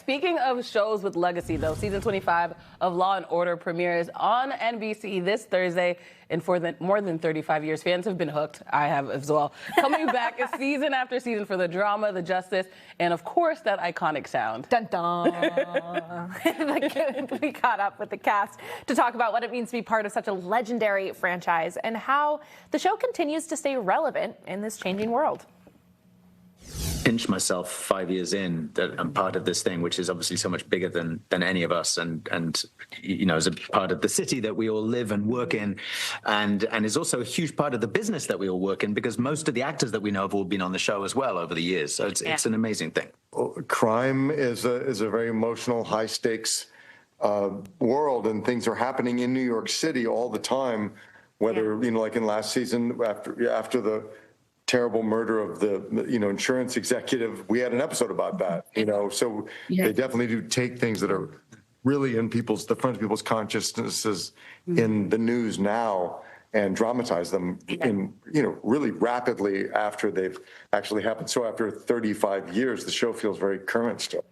Speaking of shows with legacy, though, season 25 of Law & Order premieres on NBC this Thursday. And for more than 35 years, fans have been hooked. I have as well. Coming back season after season for the drama, the justice, and of course, that iconic sound. Dun dun. We caught up with the cast to talk about what it means to be part of such a legendary franchise and how the show continues to stay relevant in this changing world. Pinch myself 5 years in that I'm part of this thing, which is obviously so much bigger than any of us, and you know, as a part of the city that we all live and work in, and is also a huge part of the business that we all work in, because most of the actors that we know have all been on the show as well over the years. So it's an amazing thing. Crime is a very emotional, high stakes world, and things are happening in New York City all the time. Whether you know, like in last season, after the terrible murder of the insurance executive, we had an episode about that. So they definitely do take things that are really in the front of people's consciousnesses in the news now and dramatize them in really rapidly after they've actually happened. So after 35 years, the show feels very current still.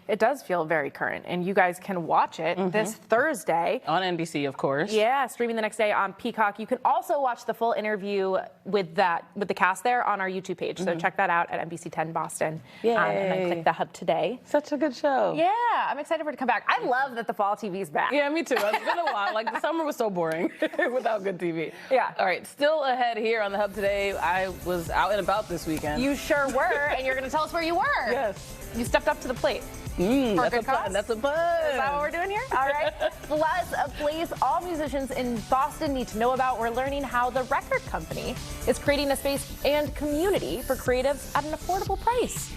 It does feel very current, and you guys can watch it this Thursday. On NBC, of course. Yeah, streaming the next day on Peacock. You can also watch the full interview with the cast there on our YouTube page. So check that out at NBC 10 Boston. And then click the Hub today. Such a good show. Yeah, I'm excited for it to come back. I love that the fall TV's back. Yeah, me too. It's been a while. Like, the summer was so boring without good TV. Yeah. All right, still ahead here on the Hub today. I was out and about this weekend. You sure were, and you're going to tell us where you were. Yes. You stepped up to the plate. That's a pun. That's a pun. Is that what we're doing here? All right. Plus, a place all musicians in Boston need to know about. We're learning how the record company is creating a space and community for creatives at an affordable price.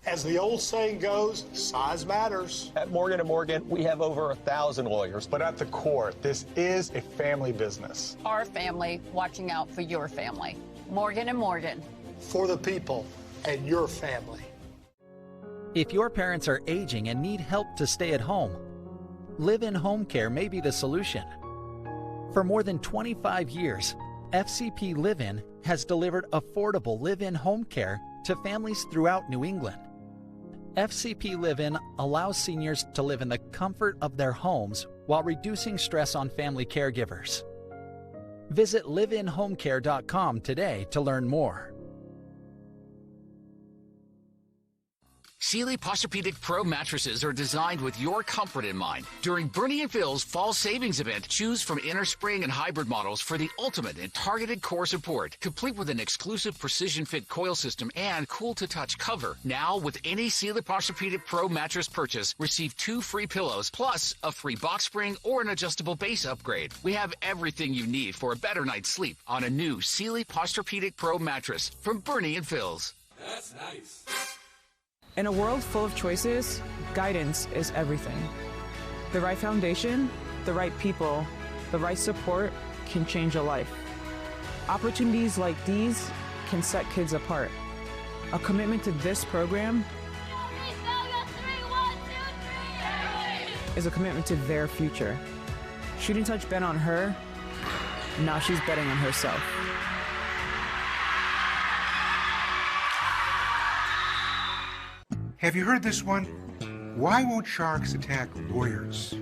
As the old saying goes, size matters. At Morgan & Morgan, we have over 1,000 lawyers. But at the core, this is a family business. Our family watching out for your family. Morgan & Morgan. For the people and your family. If your parents are aging and need help to stay at home, live-in home care may be the solution. For more than 25 years, FCP Live-In has delivered affordable live-in home care to families throughout New England. FCP Live-In allows seniors to live in the comfort of their homes while reducing stress on family caregivers. Visit liveinhomecare.com today to learn more. Sealy Posturepedic Pro mattresses are designed with your comfort in mind. During Bernie and Phil's fall savings event, choose from innerspring and hybrid models for the ultimate in targeted core support, complete with an exclusive precision fit coil system and cool to touch cover. Now, with any Sealy Posturepedic Pro mattress purchase, receive 2 free pillows plus a free box spring or an adjustable base upgrade. We have everything you need for a better night's sleep on a new Sealy Posturepedic Pro mattress from Bernie and Phil's. That's nice. In a world full of choices, guidance is everything. The right foundation, the right people, the right support can change a life. Opportunities like these can set kids apart. A commitment to this program is a commitment to their future. She didn't touch bet on her, now she's betting on herself. Have you heard this one? Why won't sharks attack lawyers?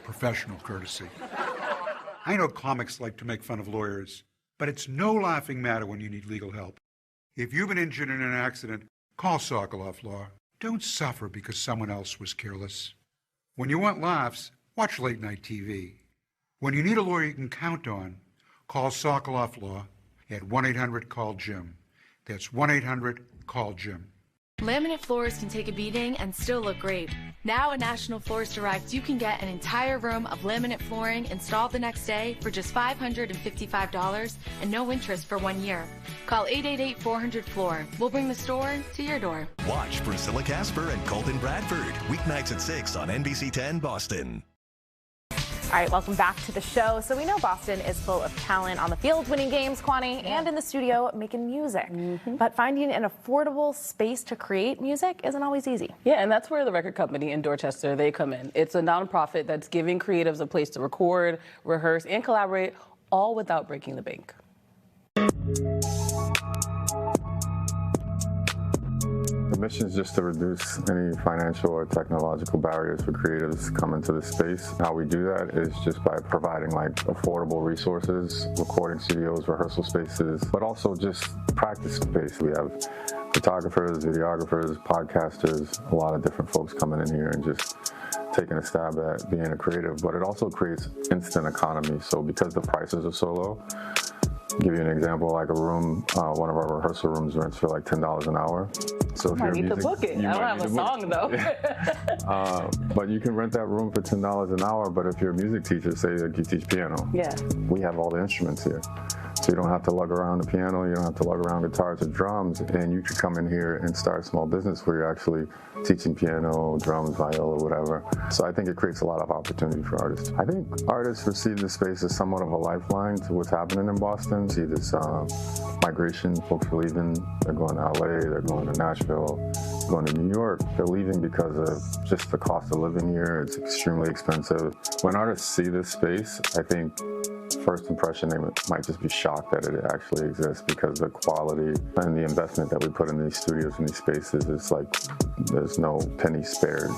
Professional courtesy. I know comics like to make fun of lawyers, but it's no laughing matter when you need legal help. If you've been injured in an accident, call Sokoloff Law. Don't suffer because someone else was careless. When you want laughs, watch late night TV. When you need a lawyer you can count on, call Sokoloff Law at 1-800-CALL-JIM. That's 1-800-CALL-JIM. Laminate floors can take a beating and still look great. Now at National Floors Direct, you can get an entire room of laminate flooring installed the next day for just $555 and no interest for 1 year. Call 888-400-FLOOR. We'll bring the store to your door. Watch Priscilla Casper and Colton Bradford, weeknights at 6 on NBC 10 Boston. All right, welcome back to the show. So we know Boston is full of talent on the field winning games, Kwani, and in the studio making music. But finding an affordable space to create music isn't always easy. Yeah, and that's where the record company in Dorchester, they come in. It's a nonprofit that's giving creatives a place to record, rehearse, and collaborate, all without breaking the bank. mission is just to reduce any financial or technological barriers for creatives coming to the space. How we do that is just by providing like affordable resources, recording studios, rehearsal spaces, but also just practice space. We have photographers, videographers, podcasters, a lot of different folks coming in here and just taking a stab at being a creative, but it also creates instant economy. So because the prices are so low, give you an example, like a room, one of our rehearsal rooms rents for like $10 an hour. So if I need to book it. I don't have a song though. But you can rent that room for $10 an hour, but if you're a music teacher, say that you teach piano, we have all the instruments here. So you don't have to lug around the piano, you don't have to lug around guitars or drums, and you could come in here and start a small business where you're actually teaching piano, drums, viola, whatever. So I think it creates a lot of opportunity for artists. I think artists receive this space as somewhat of a lifeline to what's happening in Boston. See this migration, folks are leaving, they're going to LA, they're going to Nashville, going to New York. They're leaving because of just the cost of living here. It's extremely expensive. When artists see this space, I think first impression, they might just be shocked that it actually exists, because the quality and the investment that we put in these studios and these spaces is like, there's no penny spared.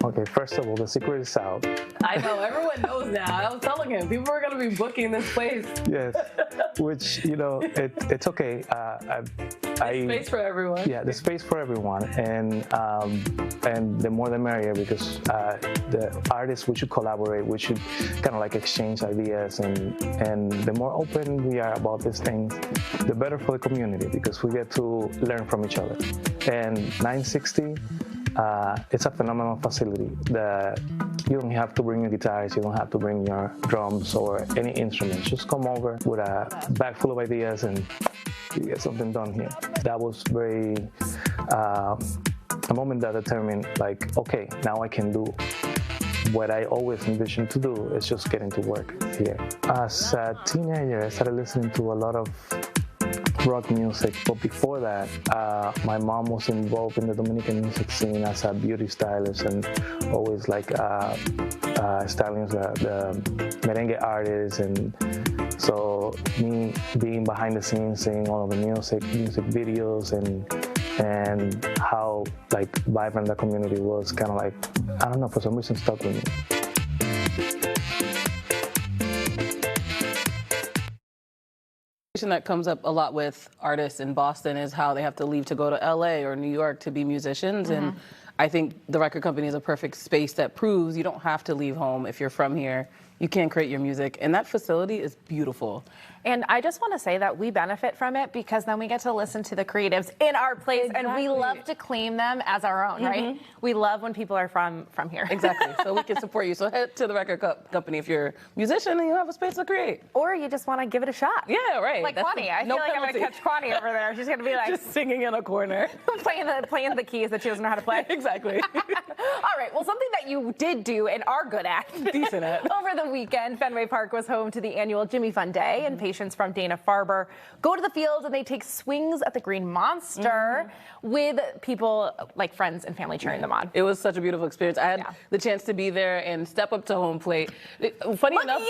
Okay, first of all, the secret is out. I know, everyone knows now. I was telling him, people are going to be booking this place. Yes, which, you know, it's okay. There's space for everyone. Yeah, there's space for everyone, and the more the merrier, because the artists, we should collaborate, we should kind of like exchange ideas, and the more open we are about these things, the better for the community, because we get to learn from each other. And 960, it's a phenomenal facility. You don't have to bring your guitars, you don't have to bring your drums or any instruments. Just come over with a bag full of ideas and you get something done here. That was very a moment that determined, like, okay, now I can do what I always envisioned to do, is just getting to work here. As a teenager, I started listening to a lot of rock music, but before that, my mom was involved in the Dominican music scene as a beauty stylist, and always like styling the merengue artists, and so me being behind the scenes, seeing all of the music videos, and how like vibrant the community was, kind of like, I don't know, for some reason stuck with me. That comes up a lot with artists in Boston is how they have to leave to go to LA or New York to be musicians. And I think the record company is a perfect space that proves you don't have to leave home. If you're from here, you can create your music. And that facility is beautiful. And I just want to say that we benefit from it, because then we get to listen to the creatives in our place, and we love to claim them as our own, right? We love when people are from here. Exactly. So we can support you. So head to the record company if you're a musician and you have a space to create. Or you just want to give it a shot. Yeah, right. Like Kwani. I feel like I'm going to catch Kwani over there. She's going to be like... just singing in a corner. playing the keys that she doesn't know how to play. Exactly. All right. Well, something that you did do and are good at. Decent at. Over the weekend, Fenway Park was home to the annual Jimmy Fun Day, and patients from Dana-Farber go to the field and they take swings at the Green Monster with people like friends and family cheering them on. It was such a beautiful experience. I had the chance to be there and step up to home plate. Funny enough,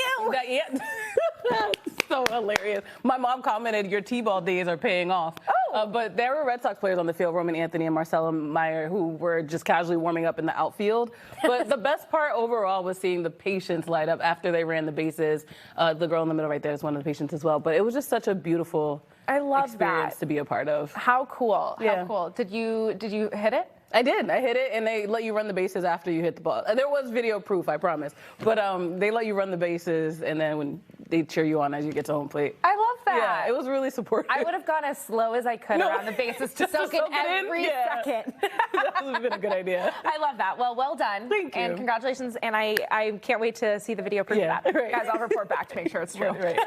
so hilarious. My mom commented, your T-ball days are paying off. But there were Red Sox players on the field, Roman Anthony and Marcelo Meyer, who were just casually warming up in the outfield. But the best part overall was seeing the patients light up after they ran the bases. The girl in the middle right there is one of the patients as well. But it was just such a beautiful experience to be a part of. How cool. How cool. Did you hit it? I did. I hit it, and they let you run the bases after you hit the ball. There was video proof, I promise. But they let you run the bases, and then when they cheer you on as you get to home plate. I love that. Yeah, it was really supportive. I would have gone as slow as I could around the bases to soak in every second. That would have been a good idea. I love that. Well done. Thank you. And congratulations. And I can't wait to see the video proof of that. Right. Guys, I'll report back to make sure it's true. Right.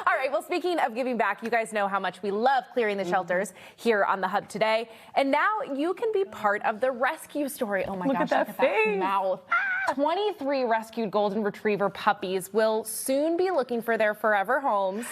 All right. Well, speaking of giving back, you guys know how much we love clearing the shelters here on the Hub today. And now you can be part of the rescue story. Oh my gosh, look at that mouth. 23 rescued golden retriever puppies will soon be looking for their forever homes.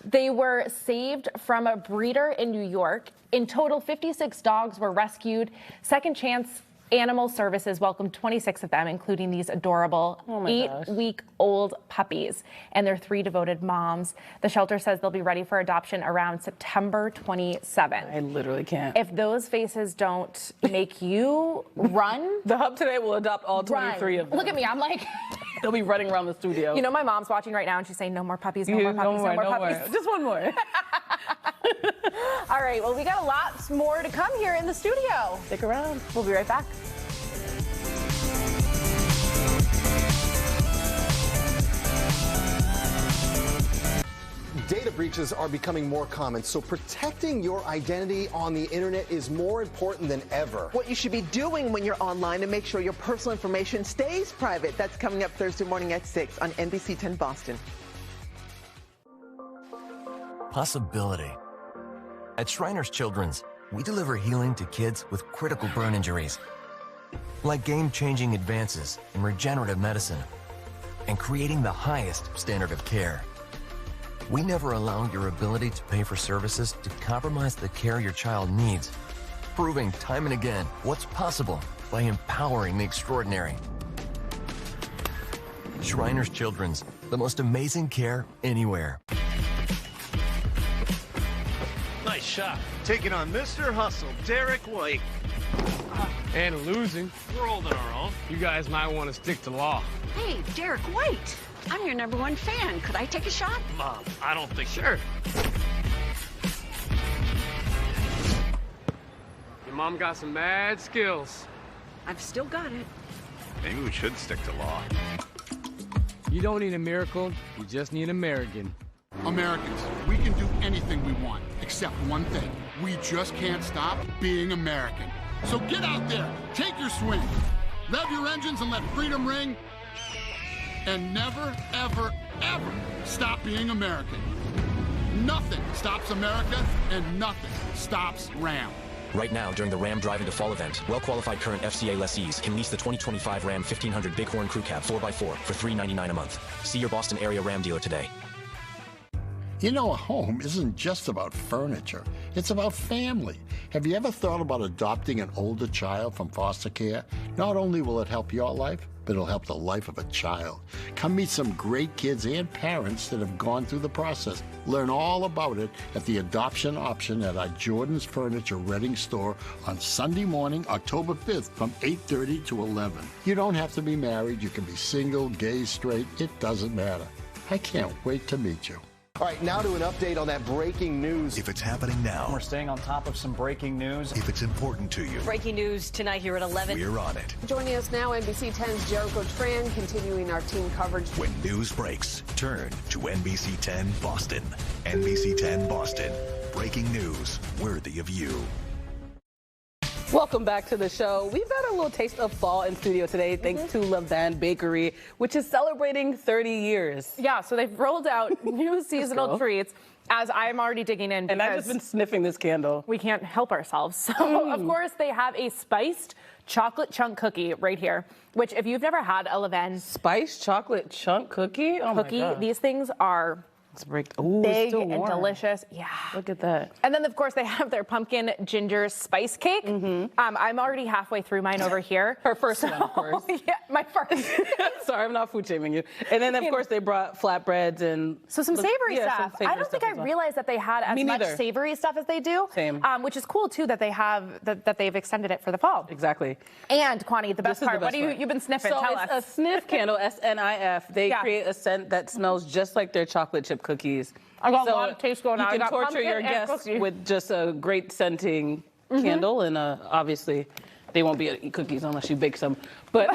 They were saved from a breeder in New York. In total, 56 dogs were rescued. Second Chance Animal Services welcomed 26 of them, including these adorable 8-week-old puppies and their 3 devoted moms. The shelter says they'll be ready for adoption around September 27th. I literally can't. If those faces don't make you run. The Hub today will adopt all 23 of them. Look at me, I'm like. They'll be running around the studio. You know, my mom's watching right now and she's saying, no more puppies, no more puppies, no more puppies. Just one more. All right, well, we got a lot more to come here in the studio. Stick around. We'll be right back. Data breaches are becoming more common, so protecting your identity on the internet is more important than ever. What you should be doing when you're online to make sure your personal information stays private. That's coming up Thursday morning at 6 on NBC 10 Boston. Possibility. At Shriners Children's, we deliver healing to kids with critical burn injuries, like game-changing advances in regenerative medicine and creating the highest standard of care. We never allow your ability to pay for services to compromise the care your child needs, proving time and again what's possible by empowering the extraordinary. Shriners Children's, the most amazing care anywhere. Nice shot. Taking on Mr. Hustle, Derek White. And losing. We're holding our own. You guys might want to stick to law. Hey, Derek White. I'm your #1 fan. Could I take a shot? Mom, I don't think Sure. Your mom got some mad skills. I've still got it. Maybe we should stick to law. You don't need a miracle, you just need American. Americans, we can do anything we want, except one thing. We just can't stop being American. So get out there, take your swing, rev your engines and let freedom ring, and never, ever, ever stop being American. Nothing stops America, and nothing stops Ram. Right now, during the Ram Drive into Fall event, well-qualified current FCA lessees can lease the 2025 Ram 1500 Bighorn Crew Cab 4x4 for $399 a month. See your Boston area Ram dealer today. You know, a home isn't just about furniture. It's about family. Have you ever thought about adopting an older child from foster care? Not only will it help your life, but it'll help the life of a child. Come meet some great kids and parents that have gone through the process. Learn all about it at the adoption option at our Jordan's Furniture Reading store on Sunday morning, October 5th from 8:30 to 11. You don't have to be married. You can be single, gay, straight. It doesn't matter. I can't wait to meet you. All right, now to an update on that breaking news. If it's happening now, we're staying on top of some breaking news. If it's important to you, breaking news tonight here at 11. We're on it. Joining us now, NBC 10's Jericho Tran, continuing our team coverage. When news breaks, turn to NBC 10 Boston. NBC 10 Boston. Breaking news worthy of you. Welcome back to the show. We've got a little taste of fall in studio today, thanks to Levain Bakery, which is celebrating 30 years. Yeah, so they've rolled out new seasonal treats. As I'm already digging in, and I've just been sniffing this candle. We can't help ourselves. So, of course, they have a spiced chocolate chunk cookie right here, which if you've never had a Levain spiced chocolate chunk cookie, my God. These things are big and delicious. Yeah. Look at that. And then, of course, they have their pumpkin ginger spice cake. I'm already halfway through mine over here. Her first one, of course. Yeah, my first. Sorry, I'm not food shaming you. And then, of course, they brought flatbreads and... So some savory stuff. Some savory I don't think I realized that they had as much savory stuff as they do. Same. Which is cool, too, that they have, that they've extended it for the fall. Exactly. And, Kwani, the best part. What you've been sniffing? So Tell it's us. a sniff candle, SNIF. They create a scent that smells just like their chocolate chip cookies. I got a lot of taste going on. You can torture your guests with just a great scenting candle, and obviously they won't be able to eat cookies unless you bake some. But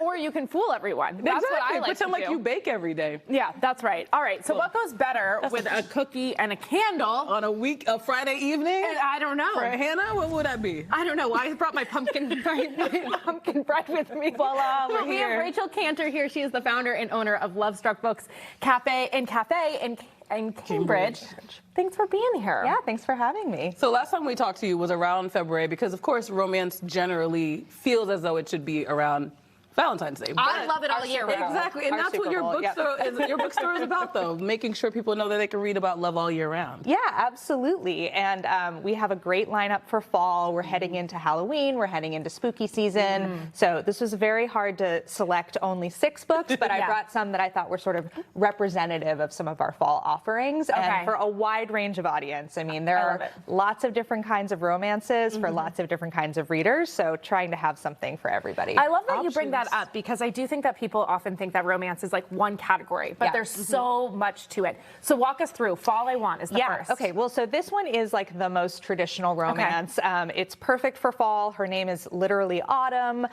or you can fool everyone. That's what I like Pretend to do. like you bake every day. Yeah, that's right. All right. So what goes better with a cookie and a candle on a Friday evening? I don't know. For Hannah, what would that be? I don't know. I brought my pumpkin bread with me. Voila, we're We here. have Rachel Cantor here. She is the founder and owner of Love Struck Books Cafe in Cambridge. Thanks for being here. Yeah, thanks for having me. So last time we talked to you was around February because, of course, romance generally feels as though it should be around Valentine's Day. I love it all year round. Exactly, and that's what your bookstore is. Your bookstore is about, though, making sure people know that they can read about love all year round. Yeah, absolutely. And we have a great lineup for fall. We're heading into Halloween. We're heading into spooky season. So this was very hard to select only 6 books, but I brought some that I thought were sort of representative of some of our fall offerings and for a wide range of audience. I mean, there are lots of different kinds of romances for lots of different kinds of readers, so trying to have something for everybody. I love that you bring that up, because I do think that people often think that romance is like one category, but there's so much to it. So walk us through. Fall I Want is the first. Okay, well, so this one is like the most traditional romance. It's perfect for fall. Her name is literally Autumn.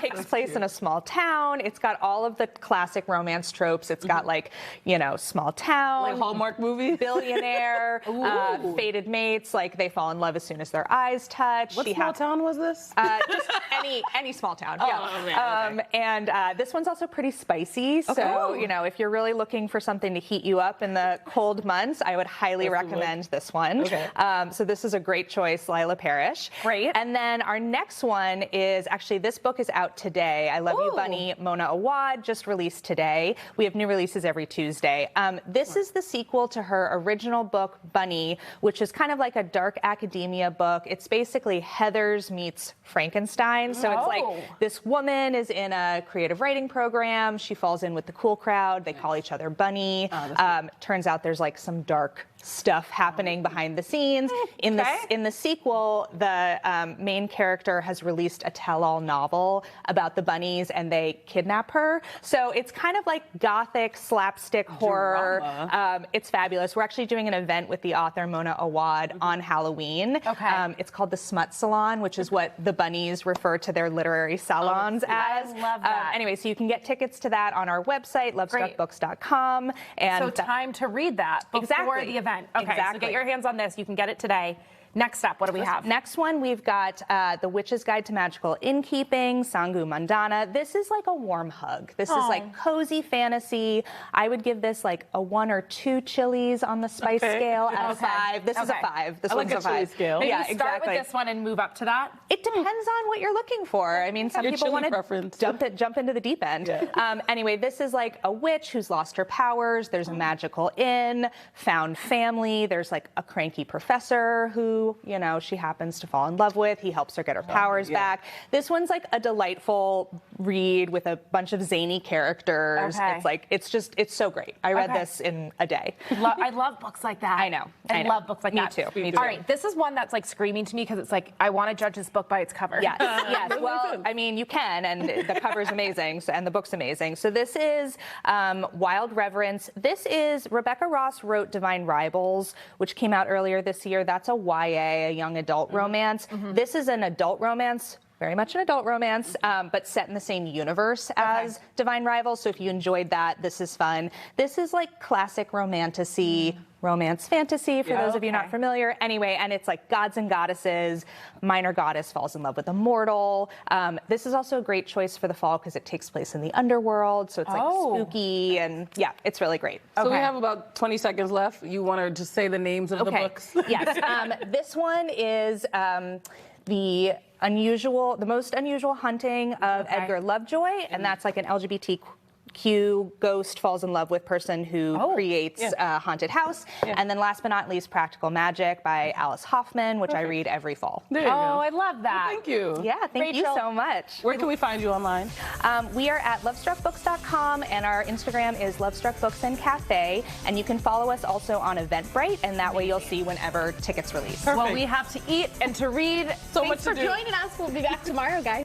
Takes place in a small town. It's got all of the classic romance tropes. It's got like, you know, small town. Like Hallmark movie? Billionaire, fated mates, like they fall in love as soon as their eyes touch. What small town was this? Just any small town. And this one's also pretty spicy. So, you know, if you're really looking for something to heat you up in the cold months, I would highly recommend this one. So this is a great choice, Lila Parrish. Great. And then our next one is actually, this book is out today. I Love You Bunny, Mona Awad, just released today. We have new releases every Tuesday. This is the sequel to her original book, Bunny, which is kind of like a dark academia book. It's basically Heathers meets Frankenstein. So it's like this woman is in a creative writing program. She falls in with the cool crowd. They call each other Bunny. Turns out there's like some dark stuff happening behind the scenes. In the sequel, the main character has released a tell-all novel about the bunnies, and they kidnap her. So it's kind of like gothic slapstick horror. It's fabulous. We're actually doing an event with the author Mona Awad on Halloween. It's called the Smut Salon, which is what the bunnies refer to their literary salons as. I love that. Anyway, so you can get tickets to that on our website, lovestruckbooks.com. And so time to read that before the event. Okay, so get your hands on this. You can get it today. Next up, what do we have? Next one, we've got The Witch's Guide to Magical Innkeeping, Sangu Mandana. This is like a warm hug. This is like cozy fantasy. I would give this like a 1 or 2 chilies on the spice scale out of 5. This is a 5. This one's a 5. Scale. Yeah, Maybe start with this one and move up to that? It depends on what you're looking for. I mean, some people want to jump into the deep end. Anyway, this is like a witch who's lost her powers. There's a magical inn, found family. There's like a cranky professor who, you know, she happens to fall in love with. He helps her get her powers back. This one's like a delightful read with a bunch of zany characters. It's like, it's so great. I read this in a day. I love books like that. I know. I love books like that. Me too. All right, this is one that's like screaming to me because it's like, I want to judge this book by its cover. Yes, yes. Well, I mean, you can, and the cover's amazing, and the book's amazing. So this is Wild Reverence. This is, Rebecca Ross wrote Divine Rivals, which came out earlier this year. That's a YA, a young adult romance. This is an adult romance, very much an adult romance, but set in the same universe as Divine Rivals. So if you enjoyed that, this is fun. This is like classic romantasy, romance fantasy, for those of you not familiar. Anyway, and it's like gods and goddesses. Minor goddess falls in love with a mortal. This is also a great choice for the fall because it takes place in the underworld. So it's like spooky, and yeah, it's really great. So we have about 20 seconds left. You want to just say the names of the books? Yes. This one is the most unusual hunting of Edgar Lovejoy, and that's like an LGBTQ ghost falls in love with person who creates a haunted house. And then last but not least, Practical Magic by Alice Hoffman, which I read every fall. There you go. I love that. Well, thank you. Yeah, thank you so much. Where can we find you online? We are at lovestruckbooks.com, and our Instagram is Lovestruck Books and Cafe, and you can follow us also on Eventbrite, and that way you'll see whenever tickets release. Well, we have to eat and to read. So much to do. Thanks for joining us. We'll be back tomorrow, guys.